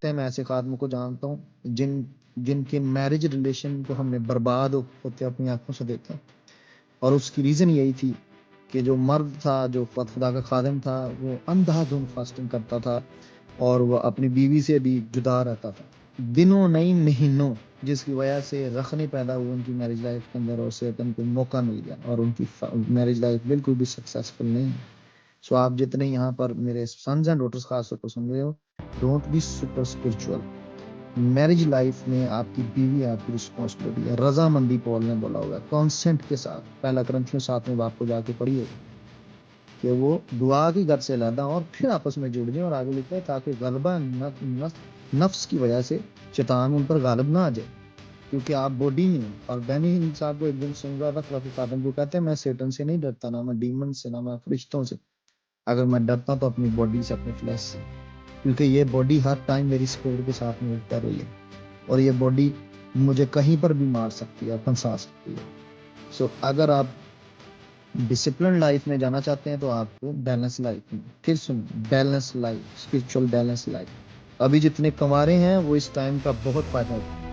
मैं ऐसे खातमों को जानता हूँ जिनके मैरिज रिलेशन को हमने बर्बाद होते अपनी आंखों से देखा, और उसकी रीज़न यही थी कि जो मर्द था, जो खुदा का खादिम था, वो अंधाधुंध फास्टिंग करता था और वो अपनी बीवी से भी जुदा रहता था दिनों नहीं महीनों, जिसकी वजह से रखने पैदा हुए उनकी मैरिज लाइफ के अंदर, और शैतान को मौका मिल गया और उनकी मैरिज लाइफ बिल्कुल भी सक्सेसफुल नहीं है। सो आप जितने यहाँ पर मेरे सन्स एंड डॉटर्स खास तौर पर सुन रहे हो, don't be super spiritual. Marriage life में आपकी बीवी आपकी रिस्पॉन्सिबिलिटी है। रजामंदी पॉल ने बोला होगा, कॉन्सेंट के साथ। पहला करंथियों 7वें बाब को जाके पढ़िए कि वो दुआ की घर से लादा और फिर आपस में जुड़ जाए, और आगे लिखा है ताकि गलबा नफ्स की वजह से शैतान उन पर गालिब ना आ जाए, क्योंकि आप बॉडी नहीं हो। और बैनी साहब को एक दिन सुन रहा था, खिलाफी खातम को कहते हैं, मैं सेटन से नहीं डरता, ना मैं डीमन से, ना मैं फरिश्तों से। अगर मैं डरता तो अपनी बॉडी से, अपने फ्लैश से, क्योंकि ये बॉडी हर टाइम मेरी स्पिरिट के साथ मूव कर रही है, और ये बॉडी मुझे कहीं पर भी मार सकती है, फंसा सकती है। सो अगर आप डिसिप्लिन लाइफ में जाना चाहते हैं तो आपको बैलेंस लाइफ में, फिर सुन, balance life, spiritual balance life. अभी जितने कमा रहे हैं वो इस टाइम का बहुत फायदा उठाएं।